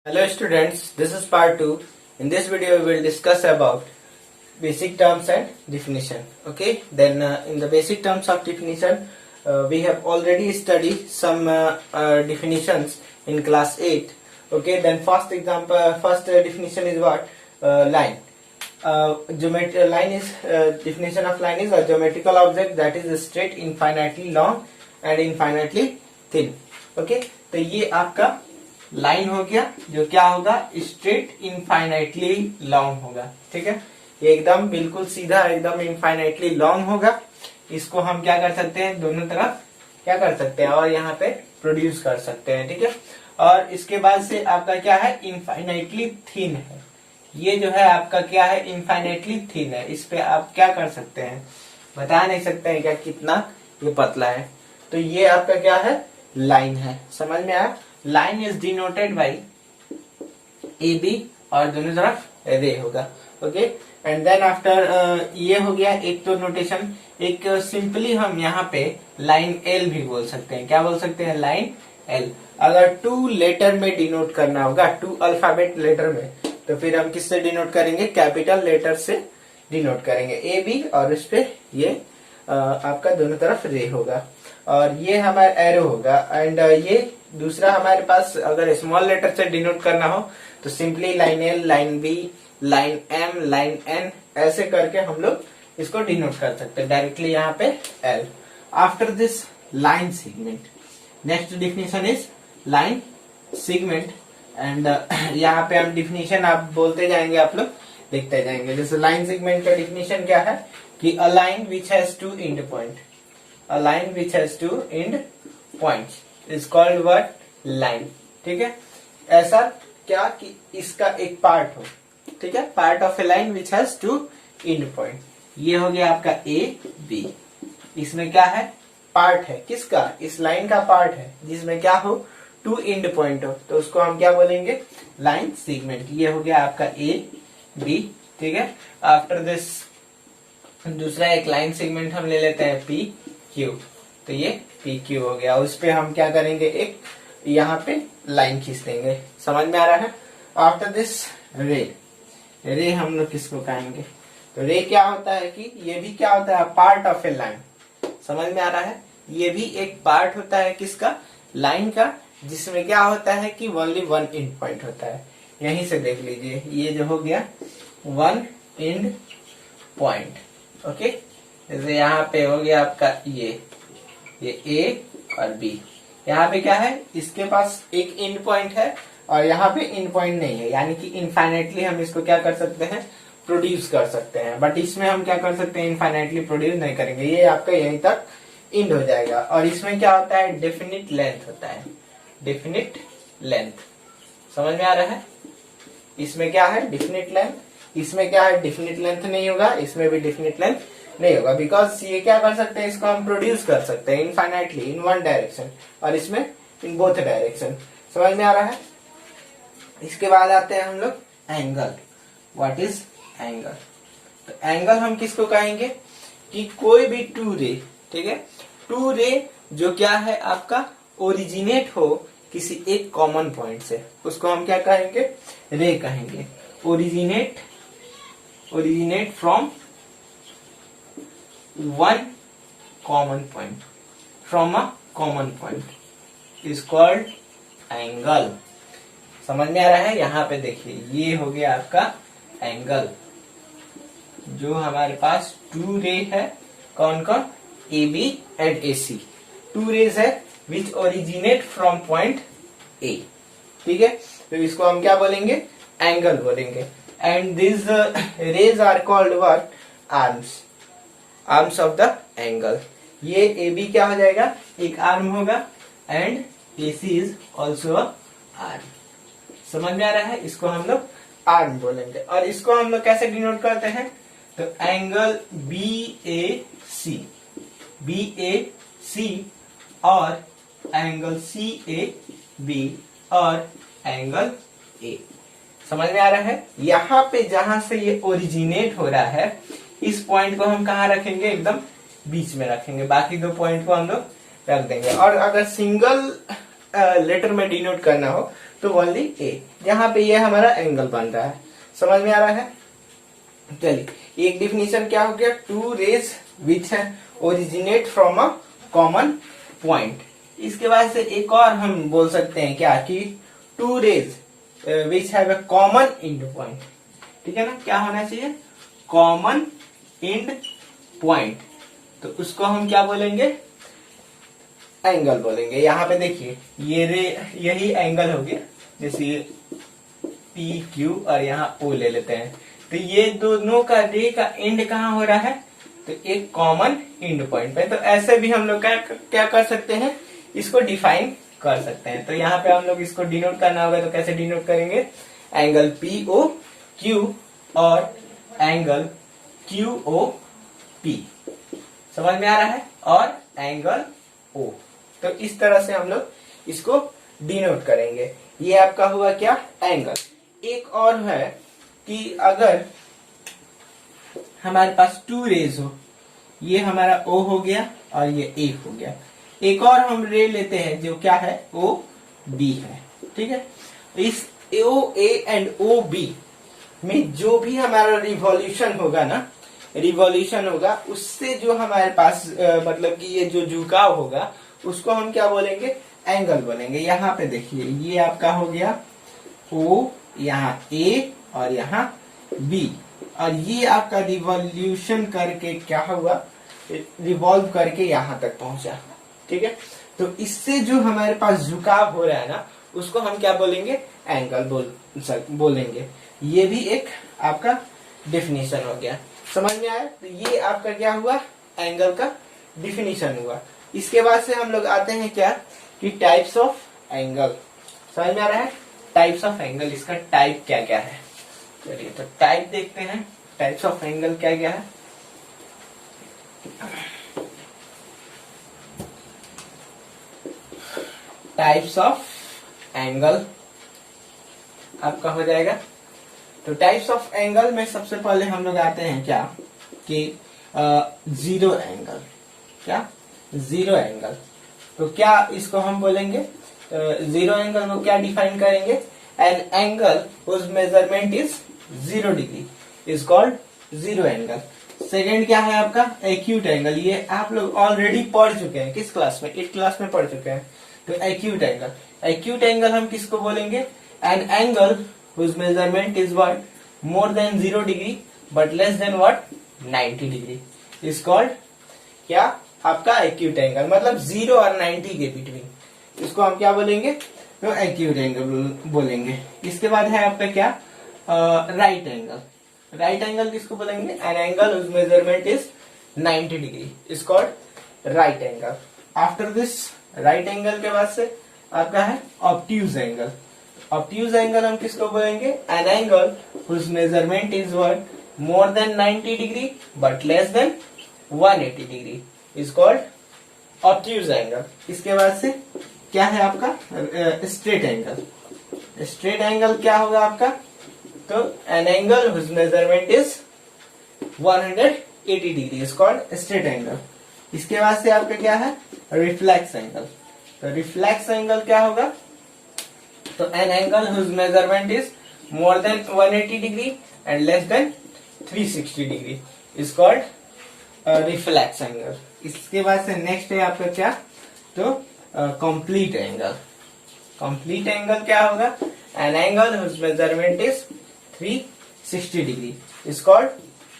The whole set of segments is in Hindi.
Hello students, this is part 2. In this video we will discuss about basic terms and definition. Okay, then in the basic terms of definition we have already studied some definitions in class 8. Okay, then first definition is what? Line. Line is definition of line is a geometrical object that is straight, infinitely long and infinitely thin. Okay, तो ये आपका लाइन हो गया जो क्या होगा, स्ट्रेट इनफाइनाइटली लॉन्ग होगा. ठीक है, ये एकदम बिल्कुल सीधा एकदम इनफाइनाइटली लॉन्ग होगा. इसको हम क्या कर सकते हैं, दोनों तरफ क्या कर सकते हैं और यहाँ पे प्रोड्यूस कर सकते हैं. ठीक है, और इसके बाद से आपका क्या है, इनफाइनाइटली थिन है. ये जो है आपका क्या है, इनफाइनाइटली थिन है. इस पे आप क्या कर सकते हैं, बता नहीं सकते हैं क्या कितना ये पतला है. तो ये आपका क्या है, लाइन है. समझ में आया. Line is denoted by A B और दोनों तरफ रे होगा. ओके, एंड देन आफ्टर ये हो गया एक तो नोटेशन. एक सिंपली हम यहाँ पे लाइन एल भी बोल सकते हैं. क्या बोल सकते हैं, लाइन एल. अगर 2 लेटर में डिनोट करना होगा, 2 अल्फाबेट लेटर में, तो फिर हम किससे डिनोट करेंगे, कैपिटल लेटर से डिनोट करेंगे ए बी, और उस पे ये आपका दोनों तरफ रे होगा और ये हमारा एरो होगा. एंड ये दूसरा हमारे पास अगर स्मॉल लेटर से डिनोट करना हो तो simply line L, line B, line M, line N, ऐसे करके हम लोग इसको डिनोट कर सकते हैं डायरेक्टली यहाँ पे L. After this line segment, next definition is line segment. And यहाँ पे हम डिफिनेशन आप बोलते जाएंगे, आप लोग लिखते जाएंगे. जैसे लाइन सेगमेंट का डिफिनेशन क्या है कि a line which has 2 and point, a line which has 2 end points is called what, line. ठीक है, ऐसा क्या कि इसका एक पार्ट हो. ठीक है, part of A line which has 2 end point. ये हो गया आपका ए बी. इसमें क्या है, पार्ट है किसका, इस लाइन का पार्ट है जिसमें क्या हो, 2 end point हो, तो उसको हम क्या बोलेंगे, लाइन सेगमेंट. ये हो गया आपका ए बी. ठीक है, आफ्टर दिस दूसरा एक लाइन सेगमेंट हम ले लेते हैं पी क्यू. तो ये पी क्यू हो गया. उस पे हम क्या करेंगे, एक यहाँ पे लाइन खींच देंगे. समझ में आ रहा है. आफ्टर दिस रे, रे हम लोग किसको कहेंगे, तो रे क्या होता है कि ये भी क्या होता है, पार्ट ऑफ ए लाइन. समझ में आ रहा है, ये भी एक पार्ट होता है किसका, लाइन का, जिसमें क्या होता है कि ओनली 1 एंड पॉइंट होता है. यहीं से देख लीजिए, ये जो हो गया 1 एंड पॉइंट. ओके, जैसे यहाँ पे हो गया आपका ये ए और बी. यहाँ पे क्या है, इसके पास एक एंड पॉइंट है और यहाँ पे एंड पॉइंट नहीं है, यानी कि इनफाइनाइटली हम इसको क्या कर सकते हैं, प्रोड्यूस कर सकते हैं. बट इसमें हम क्या कर सकते हैं, इनफाइनाइटली प्रोड्यूस नहीं करेंगे. ये आपका यहीं तक एंड हो जाएगा. और इसमें क्या होता है, डेफिनिट लेंथ होता है, डेफिनिट लेंथ. समझ में आ रहा है. इसमें क्या है, डेफिनिट लेंथ. इसमें क्या है, डेफिनिट लेंथ नहीं होगा. इसमें भी डेफिनिट लेंथ नहीं होगा, बिकॉज ये क्या कर सकते हैं, इसको हम प्रोड्यूस कर सकते हैं इनफाइनाइटली इन 1 डायरेक्शन और इसमें इन बोथ डायरेक्शन. समझ में आ रहा है. इसके बाद आते हैं हम लोग एंगल. What is angle. तो एंगल हम किसको कहेंगे कि कोई भी 2 रे, ठीक है, 2 रे जो क्या है आपका ओरिजिनेट हो किसी एक कॉमन पॉइंट से, उसको हम क्या कहेंगे, रे कहेंगे. Originate from 1 common point, from a common point is called angle. समझ में आ रहा है. यहाँ पे देखिए, ये हो गया आपका एंगल. जो हमारे पास 2 रे है, कौन कौन, A B and A C. 2 rays है which originate from point A. ठीक है, तो इसको हम क्या बोलेंगे, एंगल बोलेंगे. And this rays are called what, arms, arms of the angle. ये ए बी क्या हो जाएगा, एक आर्म होगा, and A C is also arm. समझ में आ रहा है. इसको हम लोग आर्म बोलेंगे. और इसको हम लोग कैसे डिनोट करते हैं, तो angle B A C, B A C, और एंगल सी ए बी, और एंगल ए. समझ में आ रहा है. यहाँ पे जहां से ये ओरिजिनेट हो रहा है, इस पॉइंट को हम कहाँ रखेंगे, एकदम बीच में रखेंगे. बाकी 2 पॉइंट को हम लोग रख देंगे. और अगर सिंगल लेटर में डिनोट करना हो तो ओनली ए। यहाँ पे ये हमारा एंगल बन रहा है, समझ में आ रहा है। चलिए एक डिफिनीशन क्या हो गया, टू रेज विच है originate from a common point. इसके बाद से एक और हम बोल सकते हैं क्या कि two rays which have a common end point, ठीक है ना। क्या होना चाहिए, कॉमन एंड पॉइंट, तो उसको हम क्या बोलेंगे, एंगल बोलेंगे। यहाँ पे देखिए ये रे यही एंगल हो गया, जैसे ये पी क्यू और यहाँ ओ ले लेते हैं, तो ये दोनों का रे का एंड कहाँ हो रहा है, तो एक कॉमन एंड पॉइंट पे। तो ऐसे भी हम लोग क्या कर सकते हैं, इसको डिफाइन कर सकते हैं। तो यहाँ पे हम लोग इसको डिनोट करना होगा, तो कैसे डिनोट करेंगे, एंगल पी ओ क्यू और एंगल क्यू ओ पी, समझ में आ रहा है, और एंगल ओ। तो इस तरह से हम लोग इसको डिनोट करेंगे। ये आपका हुआ क्या, एंगल। एक और है कि अगर हमारे पास टू रेज हो, ये हमारा O हो गया और ये A हो गया। एक और हम रे लेते हैं जो क्या है, OB है, ठीक है। इस OA एंड OB में जो भी हमारा रिवॉल्यूशन होगा ना, रिवॉल्यूशन होगा, उससे जो हमारे पास मतलब कि ये जो झुकाव होगा उसको हम क्या बोलेंगे, एंगल बोलेंगे। यहाँ पे देखिए ये आपका हो गया O, यहाँ A और यहाँ B, और ये आपका रिवॉल्यूशन करके क्या हुआ, रिवॉल्व करके यहाँ तक पहुंचा, ठीक है। तो इससे जो हमारे पास झुकाव हो रहा है ना, उसको हम क्या बोलेंगे, एंगल बोलेंगे। ये भी एक आपका डेफिनेशन हो गया, समझ में आया। तो ये आपका क्या हुआ, एंगल का डिफिनीशन हुआ। इसके बाद से हम लोग आते हैं क्या कि टाइप्स ऑफ एंगल, समझ में आ रहा है, टाइप्स ऑफ एंगल, इसका टाइप क्या क्या है। चलिए तो टाइप देखते हैं, टाइप्स ऑफ एंगल क्या क्या है। टाइप्स ऑफ एंगल आपका हो जाएगा। तो टाइप्स ऑफ एंगल में सबसे पहले हम लोग आते हैं क्या कि जीरो एंगल। क्या, जीरो एंगल। तो क्या इसको हम बोलेंगे, जीरो एंगल को क्या डिफाइन करेंगे, an angle whose measurement is 0 degree is called zero angle. Second क्या है आपका, एक्यूट एंगल। ये आप लोग ऑलरेडी पढ़ चुके हैं, किस क्लास में, 8th क्लास में पढ़ चुके हैं। तो एक्यूट एंगल, एक्यूट एंगल हम किसको बोलेंगे, an angle whose measurement is what, more than 0 degree but less than what, 90 degree is called क्या, आपका एक्यूट एंगल। मतलब 0 और 90 के बिटवीन, इसको हम क्या बोलेंगे, तो एक्यूट एंगल बोलेंगे। इसके बाद है आपका क्या, राइट एंगल। राइट एंगल किसको बोलेंगे, an angle whose measurement is 90 degree is called right angle. After this right angle के बाद से आपका है ऑब्ट्यूज एंगल। ऑब्ट्यूज एंगल हम किसको बोलेंगे, an angle whose measurement is what, more than 90 degree but less than 180 degree is called obtuse angle. इसके बाद से क्या है आपका, स्ट्रेट एंगल। स्ट्रेट एंगल क्या होगा आपका, तो an angle whose measurement is 180 degree is called straight angle. इसके बाद से आपका क्या है, रिफ्लेक्स एंगल। तो रिफ्लेक्स एंगल क्या होगा, तो an angle whose measurement is more than 180 degree and less than 360 degree is called reflex angle. इसके बाद से नेक्स्ट है आपका क्या, तो कंप्लीट एंगल। कंप्लीट एंगल क्या होगा, an angle whose measurement is 360 degree is called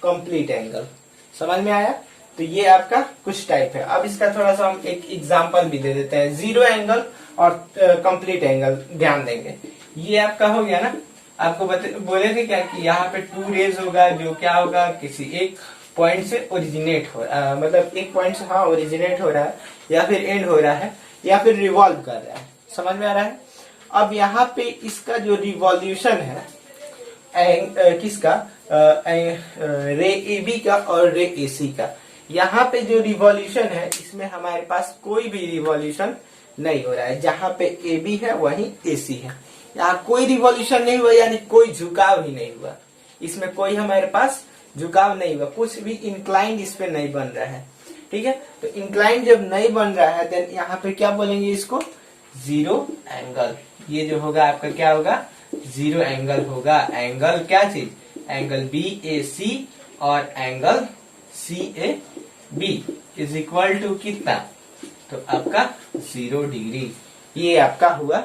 complete angle. समझ में आया। तो ये आपका कुछ टाइप है। अब इसका थोड़ा सा हम एक एग्जांपल भी दे देते हैं, जीरो एंगल और कंप्लीट एंगल ध्यान देंगे। ये आपका हो गया ना, आपको बोले थे क्या कि यहाँ पे टू रेज होगा, जो क्या होगा, किसी एक पॉइंट से ओरिजिनेट हो मतलब एक पॉइंट से हाँ ओरिजिनेट हो रहा है, या फिर एंड हो रहा है, या फिर रिवॉल्व कर रहा है। समझ में आ रहा है। अब यहाँ पे इसका जो रिवॉल्यूशन है किसका, रे ए बी का और रे ए सी का, यहाँ पे जो रिवॉल्यूशन है इसमें हमारे पास कोई भी रिवॉल्यूशन नहीं हो रहा है। जहाँ पे ए बी है वहीं ए सी है, यहाँ कोई रिवॉल्यूशन नहीं हुआ, यानी कोई झुकाव ही नहीं हुआ। इसमें कोई हमारे पास झुकाव नहीं हुआ, कुछ भी इंक्लाइंड इस पे नहीं बन रहा है। ठीक है, तो इंक्लाइंड जब नहीं बन रहा है देन यहाँ पे क्या बोलेंगे इसको, जीरो एंगल। ये जो होगा आपका क्या होगा, जीरो एंगल होगा। एंगल क्या चीज, एंगल बी ए सी और angle C A B is equal to कितना, तो आपका 0 डिग्री। ये आपका हुआ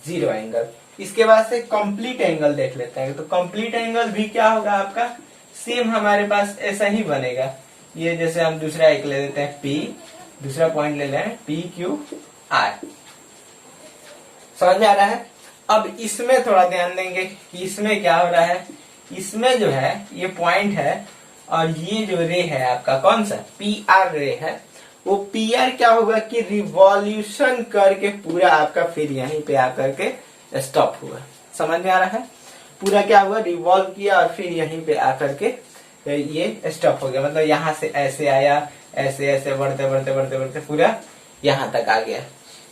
जीरो एंगल। इसके बाद से कंप्लीट एंगल देख लेते हैं। तो कंप्लीट एंगल भी क्या होगा आपका, सेम हमारे पास ऐसा ही बनेगा। ये जैसे हम दूसरा एक ले लेते हैं P, दूसरा पॉइंट ले लें PQR। समझ में आ रहा है। अब इसमें थोड़ा ध्यान देंगे कि इसमें क्या हो रहा है। इसमें जो है ये पॉइंट है और ये जो रे है आपका कौन सा PR रे है, वो PR क्या होगा कि रिवॉल्यूशन करके पूरा आपका फिर यहीं पे आकर के स्टॉप हुआ। समझ में आ रहा है। पूरा क्या हुआ, रिवॉल्व किया और फिर यहीं पे आकर के ये स्टॉप हो गया। मतलब यहाँ से ऐसे आया, ऐसे ऐसे बढ़ते बढ़ते बढ़ते बढ़ते पूरा यहाँ तक आ गया।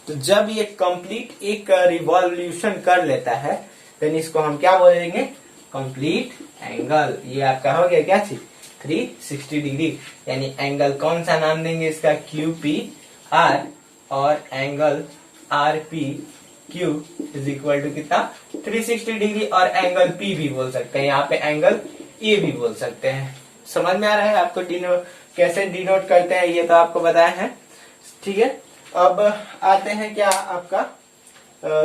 तो जब ये कंप्लीट एक रिवॉल्यूशन कर लेता है देन इसको हम क्या बोलेंगे, कंप्लीट एंगल। ये आपका हो गया क्या चीज, 360 डिग्री। यानी एंगल कौन सा नाम देंगे इसका, QPR, और angle RPQ is equal to कितना, 360 डिग्री। और एंगल P भी बोल सकते हैं, यहाँ पे एंगल A भी बोल सकते हैं। समझ में आ रहा है आपको कैसे डिनोट करते हैं, ये तो आपको बताया है। ठीक है, अब आते हैं क्या आपका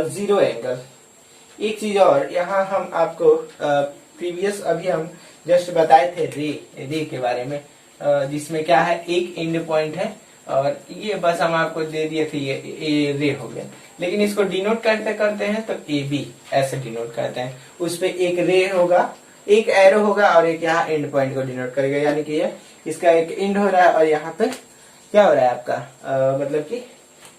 जीरो एंगल। एक चीज और यहाँ हम आपको प्रीवियस अभी हम जस्ट बताए थे रे के बारे में, जिसमें क्या है एक एंड पॉइंट है और ये बस हम आपको दे दिए थे, ये रे हो गया। लेकिन इसको डिनोट करते करते हैं तो ए बी ऐसे डिनोट करते हैं। उस पे एक रे होगा, एक एरो होगा और एक यहाँ एंड पॉइंट को डिनोट करेगा। यानी कि ये इसका एक एंड हो रहा है और यहाँ पे क्या हो रहा है आपका मतलब कि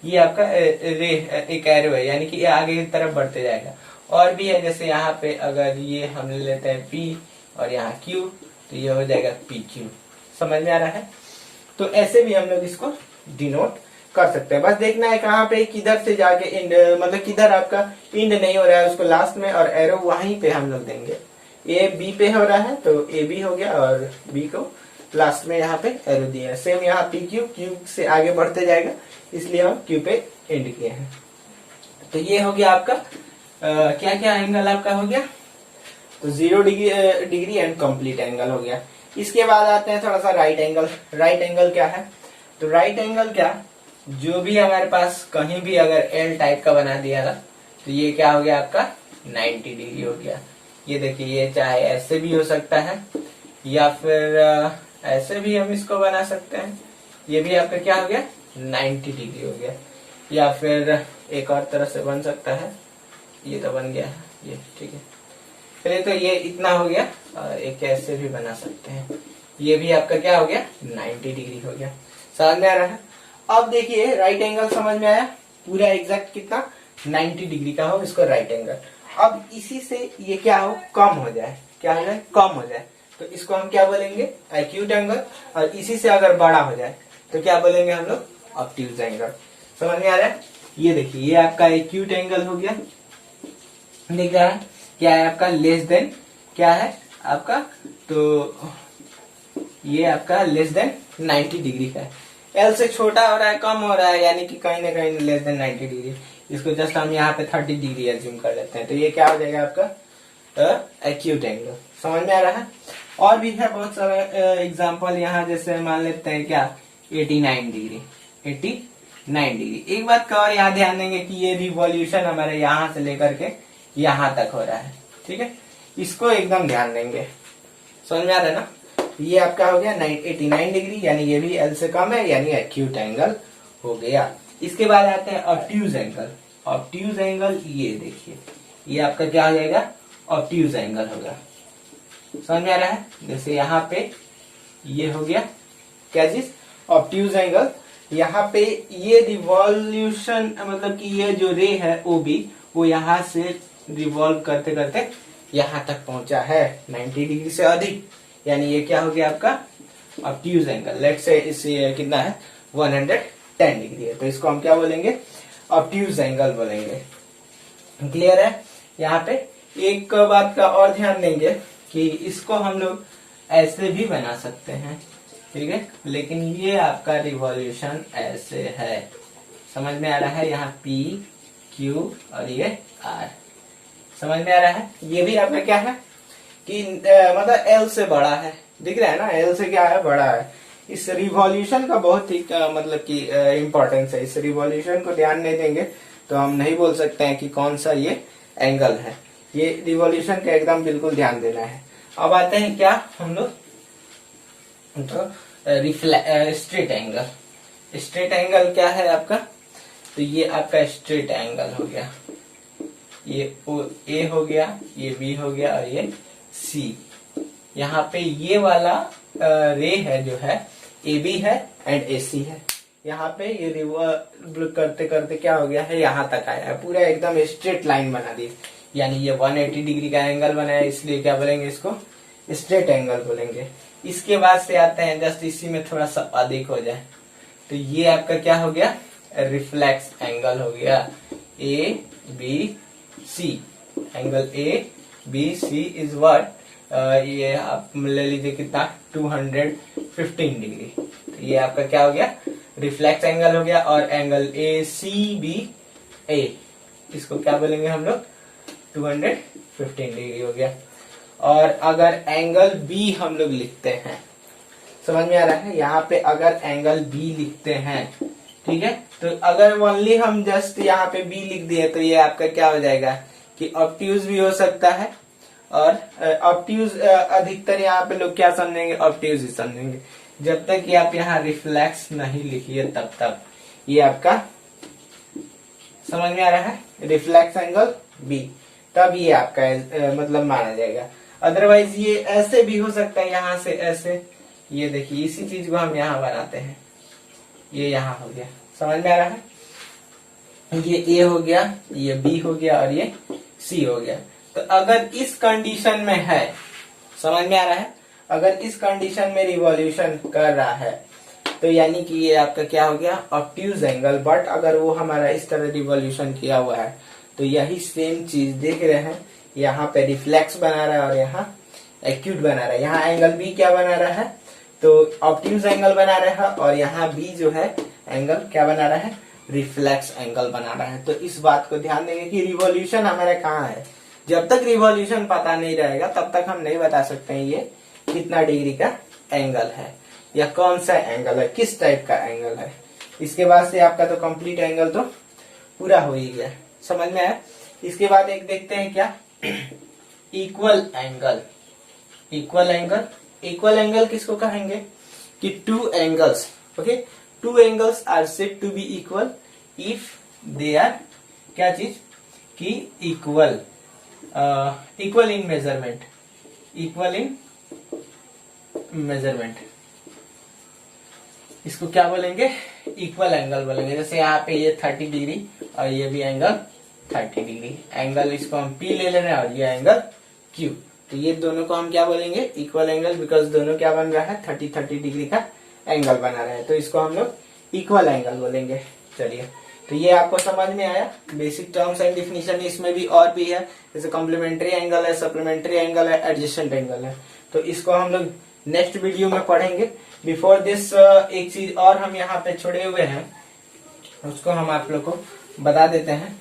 ये आपका रे एक एरो है, यानी कि ये आगे की तरफ बढ़ते जाएगा। और भी है, जैसे यहाँ पे अगर ये हम ले लेते हैं P और यहाँ Q, तो ये हो जाएगा PQ। समझ में आ रहा है। तो ऐसे भी हम लोग इसको डिनोट कर सकते हैं। बस देखना है कहाँ पे किधर से जाके एंड, मतलब किधर आपका एंड नहीं हो रहा है उसको लास्ट में, और एरो वहीं पे हम लोग देंगे। ए बी पे हो रहा है तो ए बी हो गया और बी को लास्ट में यहाँ पे एरो दिया है। सेम यहाँ Q से आगे बढ़ते जाएगा, इसलिए हम Q पे एंड किए हैं। तो ये हो गया आपका क्या क्या एंगल आपका हो गया, तो 0 डिग्री एंड कंप्लीट एंगल हो गया। इसके बाद आते हैं थोड़ा सा राइट एंगल। राइट एंगल क्या है, तो राइट एंगल क्या, जो भी हमारे पास कहीं भी अगर एल टाइप का बना दिया था तो ये क्या हो गया आपका 90 डिग्री हो गया। ये देखिए, ये चाहे ऐसे भी हो सकता है या फिर ऐसे भी हम इसको बना सकते हैं। ये भी आपका क्या हो गया 90 डिग्री हो गया। या फिर एक और तरह से बन सकता है, ये तो बन गया है ये, ठीक है। चलिए, तो ये इतना हो गया। और एक ऐसे भी बना सकते हैं, ये भी आपका क्या हो गया 90 डिग्री हो गया। समझ में आ रहा है। अब देखिए राइट एंगल समझ में आया, पूरा एग्जैक्ट कितना 90 डिग्री का हो इसको राइट एंगल। अब इसी से ये क्या हो कम हो जाए, क्या हो जाए कम हो जाए, तो इसको हम क्या बोलेंगे एक्यूट एंगल। और इसी से अगर बड़ा हो जाए तो क्या बोलेंगे हम लोग ऑब्ट्यूज एंगल। समझ में आ रहा है। ये देखिए, ये आपका एक्यूट एंगल हो गया, दिख रहा है क्या है आपका लेस देन, क्या है आपका, तो ये आपका लेस देन 90 डिग्री का है। एल से छोटा हो रहा है, कम हो रहा है, यानी कि कहीं ना कहीं लेस देन 90 डिग्री। इसको जस्ट हम यहाँ पे 30 डिग्री एज्यूम कर लेते हैं, तो ये क्या हो जाएगा आपका एक्यूट एंगल। समझ में आ रहा है। और भी है बहुत सारा एग्जाम्पल यहाँ, जैसे मान लेते हैं क्या 89 डिग्री। 89 डिग्री। एक बात का और यहाँ ध्यान देंगे कि ये रिवॉल्यूशन हमारे यहाँ से लेकर के यहाँ तक हो रहा है, ठीक है, इसको एकदम ध्यान देंगे। समझ में आ रहा है ना। ये आपका हो गया 89 डिग्री, यानी ये भी एल से कम है, यानी एक्यूट एंगल हो गया। इसके बाद आते हैं ऑब्ट्यूज एंगल। ऑब्ट्यूज एंगल ये देखिए, ये आपका क्या हो जाएगा ऑब्ट्यूज एंगल होगा। समझ में आ रहा है। जैसे यहाँ पे ये हो गया क्या चीज ऑब्ट्यूज एंगल। यहाँ पे ये रिवॉल्यूशन मतलब कि ये जो रे है ओ बी, वो यहाँ से रिवॉल्व करते करते यहाँ तक पहुंचा है 90 डिग्री से अधिक, यानी ये क्या हो गया आपका ऑब्ट्यूज एंगल। लेट से इस कितना है 110 डिग्री है, तो इसको हम क्या बोलेंगे ऑब्ट्यूज एंगल बोलेंगे। क्लियर है। यहाँ पे एक बात का और ध्यान देंगे कि इसको हम लोग ऐसे भी बना सकते हैं, ठीक है, लेकिन ये आपका रिवॉल्यूशन ऐसे है। समझ में आ रहा है। यहाँ P Q और ये R। समझ में आ रहा है? ये भी आपका क्या है कि मतलब L से बड़ा है, दिख रहा है ना, L से क्या है, बड़ा है। इस रिवॉल्यूशन का बहुत ही मतलब कि इम्पोर्टेंस है। इस रिवॉल्यूशन को ध्यान नहीं देंगे तो हम नहीं बोल सकते हैं कि कौन सा ये एंगल है। ये रिवॉल्यूशन का एकदम बिल्कुल ध्यान देना है। अब आते हैं क्या हम लोग तो स्ट्रेट एंगल। स्ट्रेट एंगल क्या है आपका? तो ये आपका स्ट्रेट एंगल हो गया, ये ए हो गया, ये बी हो गया और ये सी। यहाँ पे ये वाला रे है जो है ए बी है एंड ए सी है। यहाँ पे ये रिवर्स करते करते क्या हो गया है, यहाँ तक आया है, पूरा एकदम स्ट्रेट लाइन बना दी, यानी ये 180 डिग्री का एंगल बनाया, इसलिए क्या बोलेंगे इसको, स्ट्रेट एंगल बोलेंगे। इसके बाद से आते हैं, जस्ट इसी में थोड़ा सा अधिक हो जाए तो ये आपका क्या हो गया, रिफ्लेक्स एंगल हो गया, A B C. Angle A B C is what, ये आप ले लीजिए कितना, 215 डिग्री। तो ये आपका क्या हो गया, रिफ्लेक्स एंगल हो गया। और एंगल ए सी बी ए, इसको क्या बोलेंगे हम लोग, 215 डिग्री हो गया। और अगर एंगल बी हम लोग लिखते हैं, समझ में आ रहा है, यहाँ पे अगर एंगल बी लिखते हैं, ठीक है, तो अगर ओनली हम जस्ट यहाँ पे बी लिख दिए तो ये आपका क्या हो जाएगा कि ऑब्ट्यूज भी हो सकता है। और ऑब्ट्यूज अधिकतर यहाँ पे लोग क्या समझेंगे, ऑब्ट्यूज ही समझेंगे, जब तक कि आप यहाँ रिफ्लेक्स नहीं लिखिए तब तक ये आपका, समझ में आ रहा है, रिफ्लेक्स एंगल बी, तब ये आपका मतलब माना जाएगा। अदरवाइज ये ऐसे भी हो सकता है, यहाँ से ऐसे, ये देखिए इसी चीज को हम यहाँ बनाते हैं, ये यहाँ हो गया, समझ में आ रहा है, ये ए हो गया, ये बी हो गया और ये सी हो गया। तो अगर इस कंडीशन में है, समझ में आ रहा है, अगर इस कंडीशन में रिवॉल्यूशन कर रहा है तो यानी कि ये आपका क्या हो गया, ऑब्ट्यूज एंगल। बट अगर वो हमारा इस तरह रिवॉल्यूशन किया हुआ है तो यही सेम चीज देख रहे हैं, यहाँ पे रिफ्लेक्स बना रहा है और यहाँ एक्यूट बना रहा है। यहाँ एंगल बी क्या बना रहा है, तो ऑब्ट्यूज एंगल बना रहा है, और यहाँ बी जो है एंगल क्या बना रहा है, रिफ्लेक्स एंगल बना रहा है। तो इस बात को ध्यान देंगे कि रिवॉल्यूशन हमारा कहाँ है। जब तक रिवॉल्यूशन पता नहीं रहेगा तब तक हम नहीं बता सकते हैं ये कितना डिग्री का एंगल है या कौन सा एंगल है, किस टाइप का एंगल है। इसके बाद से आपका तो कंप्लीट एंगल तो पूरा हो ही गया, समझ में आया। इसके बाद एक देखते हैं क्या, equal angle. Equal angle, equal angle किसको कहेंगे कि two angles, okay, two angles are said to be equal if they are क्या चीज कि equal, equal in measurement, equal in measurement, इसको क्या बोलेंगे, इक्वल एंगल बोलेंगे। जैसे यहाँ पे ये 30 डिग्री और ये भी एंगल 30 डिग्री, एंगल इसको हम P ले रहे हैं और ये एंगल Q, तो ये दोनों को हम क्या बोलेंगे, इक्वल एंगल, बिकॉज दोनों क्या बन रहा है, 30 डिग्री का एंगल बना रहे हैं, तो इसको हम लोग इक्वल एंगल बोलेंगे। चलिए, तो ये आपको समझ में आया बेसिक टर्म्स एंड डिफिनीशन। इसमें भी और भी है, जैसे कॉम्प्लीमेंट्री एंगल है, सप्लीमेंट्री एंगल है, एडजेसेंट एंगल है, तो इसको हम लोग नेक्स्ट वीडियो में पढ़ेंगे। बिफोर दिस एक चीज और हम यहाँ पे छोड़े हुए हैं, उसको हम आप लोग को बता देते हैं,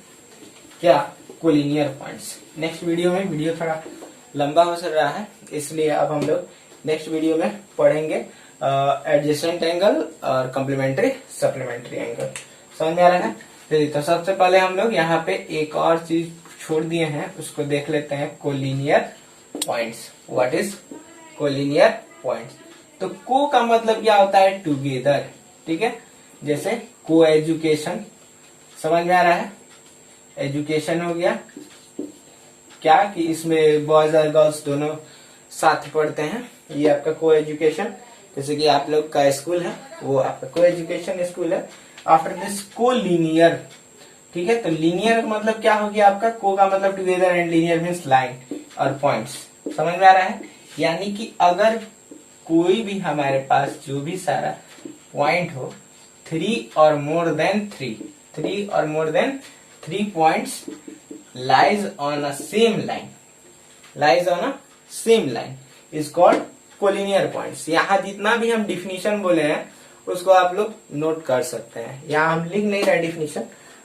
क्या, कोलिनियर पॉइंट्स। नेक्स्ट वीडियो में, वीडियो थोड़ा लंबा हो रहा है इसलिए अब हम लोग नेक्स्ट वीडियो में पढ़ेंगे एडजेसेंट एंगल और कॉम्प्लीमेंट्री सप्लीमेंट्री एंगल। समझ में आ रहा है। चलिए, तो सबसे पहले हम लोग यहाँ पे एक और चीज छोड़ दिए हैं, उसको देख लेते हैं, collinear points. What is collinear points? तो को का मतलब क्या होता है, टुगेदर, ठीक है, जैसे को एजुकेशन, समझ में आ रहा है, एजुकेशन हो गया क्या कि इसमें बॉयज और गर्ल्स दोनों साथ पढ़ते हैं, ये आपका को एजुकेशन। जैसे कि आप लोग का स्कूल है वो आपका को एजुकेशन स्कूल है। आफ्टर दिस को लीनियर, ठीक है, तो लीनियर मतलब क्या हो गया आपका, को का मतलब together and linear means line और पॉइंट्स। समझ में आ रहा है, यानी कि अगर कोई भी हमारे पास जो भी सारा पॉइंट हो, 3 और more than 3 points lies on a same line is called collinear points. यहाँ जितना भी हम डिफिनीशन बोले हैं उसको आप लोग नोट कर सकते हैं, यहाँ हम लिख नहीं रहे डिफिनीशन,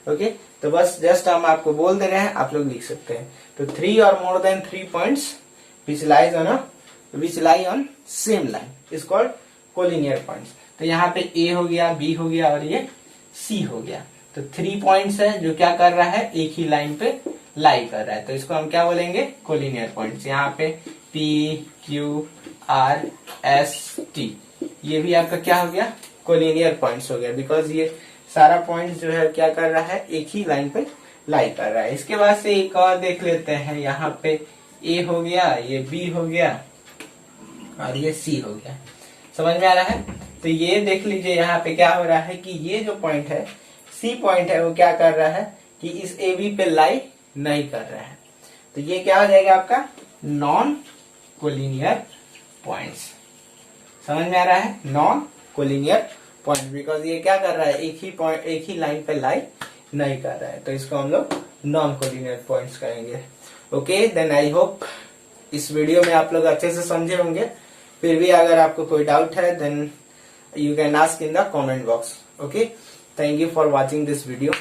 ओके, तो बस जस्ट हम आपको बोल दे रहे हैं, आप लोग लिख सकते हैं। तो 3 और more than 3 points which lie on same line is called collinear points। तो यहाँ पे A हो गया, B हो गया और ये C हो गया। तो 3 पॉइंट्स है जो क्या कर रहा है, एक ही लाइन पे लाई कर रहा है, तो इसको हम क्या बोलेंगे, कोलिनियर पॉइंट्स। यहाँ पे P Q R S T ये भी आपका क्या हो गया, कोलिनियर पॉइंट्स हो गया, बिकॉज ये सारा पॉइंट जो है क्या कर रहा है, एक ही लाइन पे लाई कर रहा है। इसके बाद से एक और देख लेते हैं, यहाँ पे A हो गया, ये B हो गया और ये C हो गया। समझ में आ रहा है? तो ये देख लीजिए यहाँ पे क्या हो रहा है कि ये जो पॉइंट है, C पॉइंट है, वो क्या कर रहा है कि इस AB पे लाई नहीं कर रहा है। तो ये क्या हो जाएगा आपका नॉन कोलिनियर पॉइंट्स। समझ में आ रहा है, नॉन कोलिनियर पॉइंट, बिकॉज ये क्या कर रहा है, एक ही लाइन पे लाई नहीं कर रहा है, तो इसको हम लोग नॉन कोलिनियर पॉइंट्स कहेंगे। ओके, देन आई होप इस वीडियो में आप लोग अच्छे से समझे होंगे। फिर भी अगर आपको कोई डाउट है then you can ask in the comment box. Okay, thank you for watching this video.